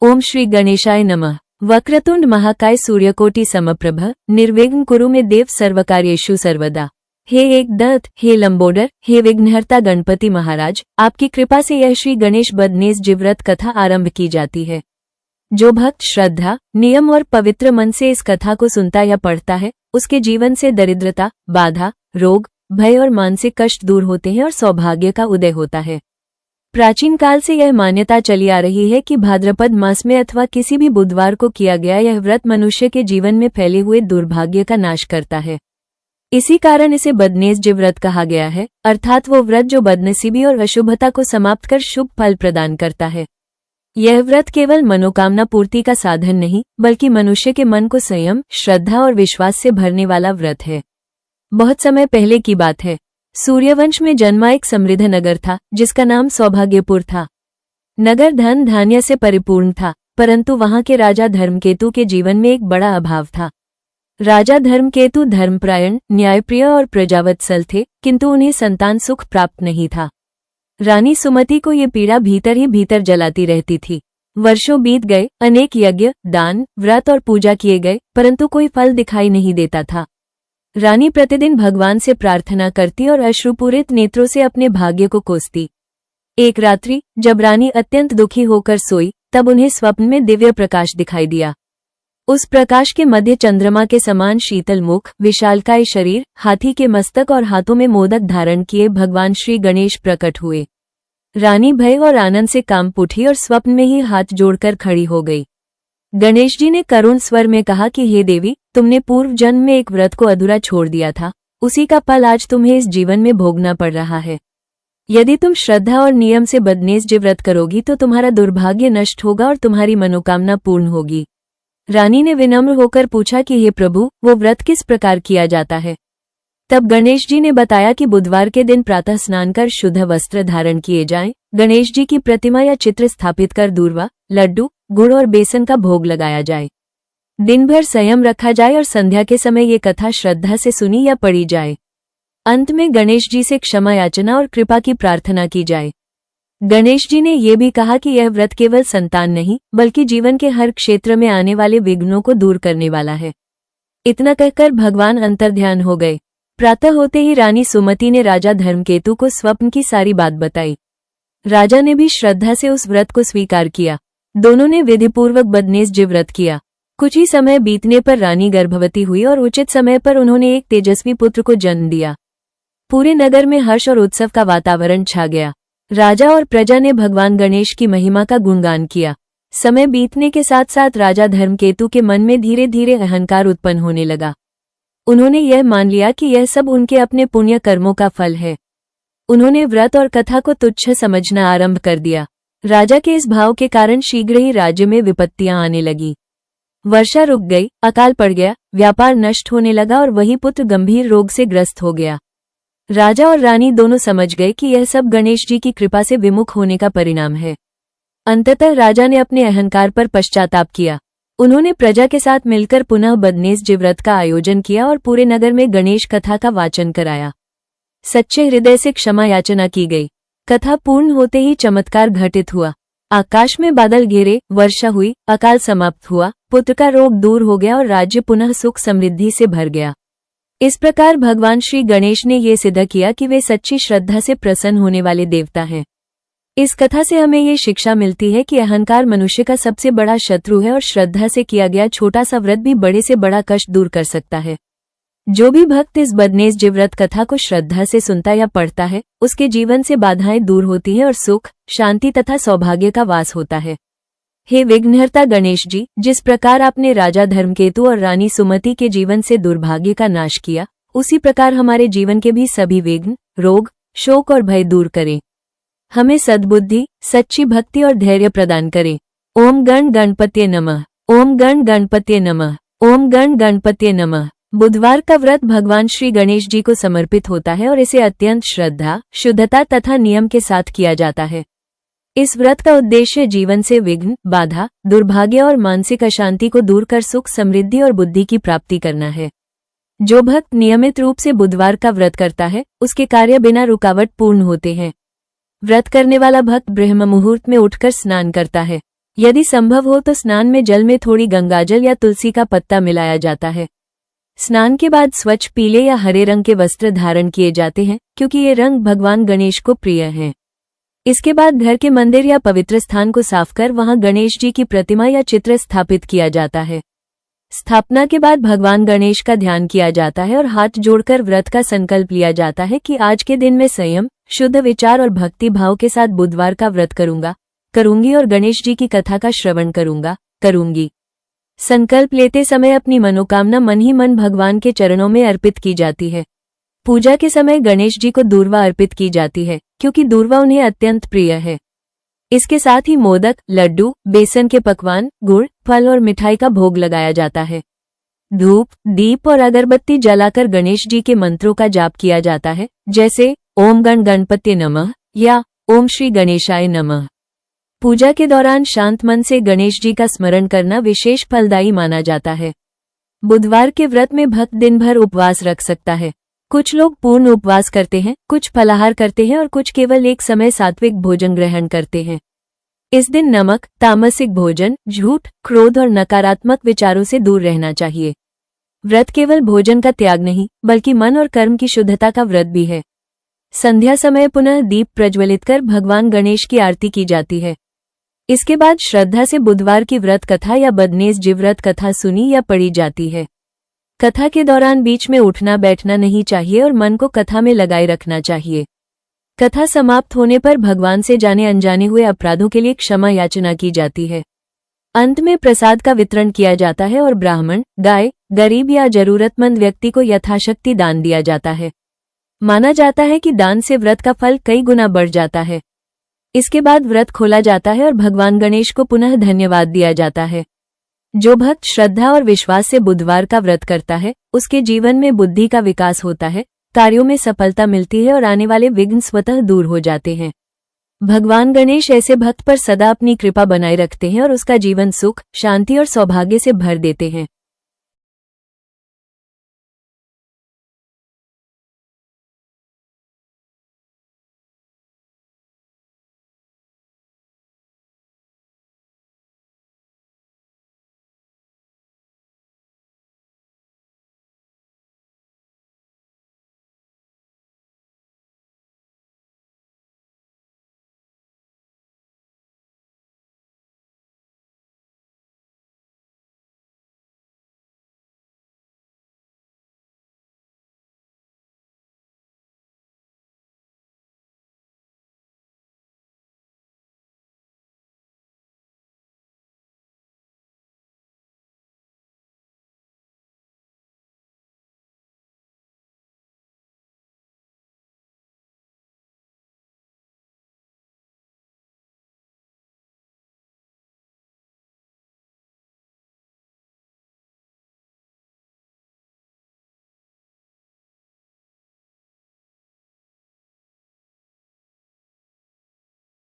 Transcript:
ओम श्री गणेशाय नमः। वक्रतुंड महाकाय सूर्यकोटि समप्रभ निर्विघ्न कुरु मे देव सर्वकार्येषु सर्वदा। हे एकदंत, हे लंबोदर, हे विघ्नहर्ता गणपति महाराज, आपकी कृपा से यह श्री गणेश बदनेस जिव्रत कथा आरंभ की जाती है। जो भक्त श्रद्धा, नियम और पवित्र मन से इस कथा को सुनता या पढ़ता है, उसके जीवन से दरिद्रता, बाधा, रोग, भय और मानसिक कष्ट दूर होते हैं और सौभाग्य का उदय होता है। प्राचीन काल से यह मान्यता चली आ रही है कि भाद्रपद मास में अथवा किसी भी बुधवार को किया गया यह व्रत मनुष्य के जीवन में फैले हुए दुर्भाग्य का नाश करता है। इसी कारण इसे बदनेस जिव्रत कहा गया है, अर्थात वो व्रत जो बदनसीबी और अशुभता को समाप्त कर शुभ फल प्रदान करता है। यह व्रत केवल मनोकामना पूर्ति का साधन नहीं, बल्कि मनुष्य के मन को संयम, श्रद्धा और विश्वास से भरने वाला व्रत है। बहुत समय पहले की बात है। सूर्यवंश में जन्मा एक समृद्ध नगर था, जिसका नाम सौभाग्यपुर था। नगर धन धान्य से परिपूर्ण था, परंतु वहां के राजा धर्मकेतु के जीवन में एक बड़ा अभाव था। राजा धर्मकेतु धर्मपरायण, न्यायप्रिय और प्रजावत्सल थे, किंतु उन्हें संतान सुख प्राप्त नहीं था। रानी सुमति को ये पीड़ा भीतर ही भीतर जलाती रहती थी। वर्षों बीत गए, अनेक यज्ञ, दान, व्रत और पूजा किए गए, परंतु कोई फल दिखाई नहीं देता था। रानी प्रतिदिन भगवान से प्रार्थना करती और अश्रुपूरित नेत्रों से अपने भाग्य को कोसती। एक रात्रि जब रानी अत्यंत दुखी होकर सोई, तब उन्हें स्वप्न में दिव्य प्रकाश दिखाई दिया। उस प्रकाश के मध्य चंद्रमा के समान शीतल मुख, विशालकाय शरीर, हाथी के मस्तक और हाथों में मोदक धारण किए भगवान श्री गणेश प्रकट हुए। रानी भय और आनंद से कांप उठी और स्वप्न में ही हाथ जोड़कर खड़ी हो गई। गणेश जी ने करुण स्वर में कहा कि हे देवी, तुमने पूर्व जन्म में एक व्रत को अधूरा छोड़ दिया था, उसी का फल आज तुम्हें इस जीवन में भोगना पड़ रहा है। यदि तुम श्रद्धा और नियम से बदनेस जिव्रत करोगी तो तुम्हारा दुर्भाग्य नष्ट होगा और तुम्हारी मनोकामना पूर्ण होगी। रानी ने विनम्र होकर पूछा कि हे प्रभु, वो व्रत किस प्रकार किया जाता है? तब गणेश जी ने बताया कि बुधवार के दिन प्रातः स्नान कर शुद्ध वस्त्र धारण किए जाएं, गणेश जी की प्रतिमा या चित्र स्थापित कर दूर्वा, लड्डू, गुड़ और बेसन का भोग लगाया जाए। दिन भर संयम रखा जाए और संध्या के समय ये कथा श्रद्धा से सुनी या पढ़ी जाए। अंत में गणेश जी से क्षमा याचना और कृपा की प्रार्थना की जाए। गणेश जी ने ये भी कहा कि यह व्रत केवल संतान नहीं, बल्कि जीवन के हर क्षेत्र में आने वाले विघ्नों को दूर करने वाला है। इतना कहकर भगवान अंतर्ध्यान हो गए। प्रातः होते ही रानी सुमति ने राजा धर्मकेतु को स्वप्न की सारी बात बताई। राजा ने भी श्रद्धा से उस व्रत को स्वीकार किया। दोनों ने विधिपूर्वक बदनेस जिव्रत किया। कुछ ही समय बीतने पर रानी गर्भवती हुई और उचित समय पर उन्होंने एक तेजस्वी पुत्र को जन्म दिया। पूरे नगर में हर्ष और उत्सव का वातावरण छा गया। राजा और प्रजा ने भगवान गणेश की महिमा का गुणगान किया। समय बीतने के साथ साथ राजा धर्मकेतु के मन में धीरे धीरे अहंकार उत्पन्न होने लगा। उन्होंने यह मान लिया कि यह सब उनके अपने पुण्य कर्मों का फल है। उन्होंने व्रत और कथा को तुच्छ समझना आरंभ कर दिया। राजा के इस भाव के कारण शीघ्र ही राज्य में विपत्तियां आने लगी। वर्षा रुक गई, अकाल पड़ गया, व्यापार नष्ट होने लगा और वही पुत्र गंभीर रोग से ग्रस्त हो गया। राजा और रानी दोनों समझ गए कि यह सब गणेश जी की कृपा से विमुख होने का परिणाम है। अंततः राजा ने अपने अहंकार पर पश्चाताप किया। उन्होंने प्रजा के साथ मिलकर पुनः बदनेस जिव्रत का आयोजन किया और पूरे नगर में गणेश कथा का वाचन कराया। सच्चे हृदय से क्षमा याचना की गई। कथा पूर्ण होते ही चमत्कार घटित हुआ। आकाश में बादल घेरे, वर्षा हुई, अकाल समाप्त हुआ, पुत्र का रोग दूर हो गया और राज्य पुनः सुख समृद्धि से भर गया। इस प्रकार भगवान श्री गणेश ने ये सिद्ध किया कि वे सच्ची श्रद्धा से प्रसन्न होने वाले देवता हैं। इस कथा से हमें ये शिक्षा मिलती है कि अहंकार मनुष्य का सबसे बड़ा शत्रु है और श्रद्धा से किया गया छोटा सा व्रत भी बड़े से बड़ा कष्ट दूर कर सकता है। जो भी भक्त इस बदनेस जिव्रत कथा को श्रद्धा से सुनता या पढ़ता है, उसके जीवन से बाधाएं दूर होती हैं और सुख, शांति तथा सौभाग्य का वास होता है। हे विघ्नहर्ता गणेश जी, जिस प्रकार आपने राजा धर्मकेतु और रानी सुमति के जीवन से दुर्भाग्य का नाश किया, उसी प्रकार हमारे जीवन के भी सभी विघ्न, रोग, शोक और भय दूर करें। हमें सद्बुद्धि, सच्ची भक्ति और धैर्य प्रदान करें। ओम गण गणपत्ये नमः। ओम गण गणपत्ये नमः। ओम गण गणपत्ये नमः। बुधवार का व्रत भगवान श्री गणेश जी को समर्पित होता है और इसे अत्यंत श्रद्धा, शुद्धता तथा नियम के साथ किया जाता है। इस व्रत का उद्देश्य जीवन से विघ्न, बाधा, दुर्भाग्य और मानसिक अशांति को दूर कर सुख, समृद्धि और बुद्धि की प्राप्ति करना है। जो भक्त नियमित रूप से बुधवार का व्रत करता है, उसके कार्य बिना रुकावट पूर्ण होते हैं। व्रत करने वाला भक्त ब्रह्म मुहूर्त में उठकर स्नान करता है। यदि संभव हो तो स्नान में जल में थोड़ी गंगाजल या तुलसी का पत्ता मिलाया जाता है। स्नान के बाद स्वच्छ पीले या हरे रंग के वस्त्र धारण किए जाते हैं, क्योंकि ये रंग भगवान गणेश को प्रिय हैं। इसके बाद घर के मंदिर या पवित्र स्थान को साफ कर वहां गणेश जी की प्रतिमा या चित्र स्थापित किया जाता है। स्थापना के बाद भगवान गणेश का ध्यान किया जाता है और हाथ जोड़कर व्रत का संकल्प लिया जाता है कि आज के दिन मैं संयम, शुद्ध विचार और भक्ति भाव के साथ बुधवार का व्रत करूंगी और गणेश जी की कथा का श्रवण करूंगी। संकल्प लेते समय अपनी मनोकामना मन ही मन भगवान के चरणों में अर्पित की जाती है। पूजा के समय गणेश जी को दूर्वा अर्पित की जाती है, क्योंकि दूर्वा उन्हें अत्यंत प्रिय है। इसके साथ ही मोदक, लड्डू, बेसन के पकवान, गुड़, फल और मिठाई का भोग लगाया जाता है। धूप, दीप और अगरबत्ती जलाकर गणेश जी के मंत्रों का जाप किया जाता है, जैसे ओम गण गणपति नमः या ओम श्री गणेशाय नमः। पूजा के दौरान शांत मन से गणेश जी का स्मरण करना विशेष फलदायी माना जाता है। बुधवार के व्रत में भक्त दिन भर उपवास रख सकता है। कुछ लोग पूर्ण उपवास करते हैं, कुछ फलाहार करते हैं और कुछ केवल एक समय सात्विक भोजन ग्रहण करते हैं। इस दिन नमक, तामसिक भोजन, झूठ, क्रोध और नकारात्मक विचारों से दूर रहना चाहिए। व्रत केवल भोजन का त्याग नहीं, बल्कि मन और कर्म की शुद्धता का व्रत भी है। संध्या समय पुनः दीप प्रज्वलित कर भगवान गणेश की आरती की जाती है। इसके बाद श्रद्धा से बुधवार की व्रत कथा या बदनेस जी व्रत कथा सुनी या पढ़ी जाती है। कथा के दौरान बीच में उठना बैठना नहीं चाहिए और मन को कथा में लगाए रखना चाहिए। कथा समाप्त होने पर भगवान से जाने अनजाने हुए अपराधों के लिए क्षमा याचना की जाती है। अंत में प्रसाद का वितरण किया जाता है और ब्राह्मण, गाय, गरीब या जरूरतमंद व्यक्ति को यथाशक्ति दान दिया जाता है। माना जाता है कि दान से व्रत का फल कई गुना बढ़ जाता है। इसके बाद व्रत खोला जाता है और भगवान गणेश को पुनः धन्यवाद दिया जाता है। जो भक्त श्रद्धा और विश्वास से बुधवार का व्रत करता है, उसके जीवन में बुद्धि का विकास होता है, कार्यों में सफलता मिलती है और आने वाले विघ्न स्वतः दूर हो जाते हैं। भगवान गणेश ऐसे भक्त पर सदा अपनी कृपा बनाए रखते हैं और उसका जीवन सुख, शांति और सौभाग्य से भर देते हैं।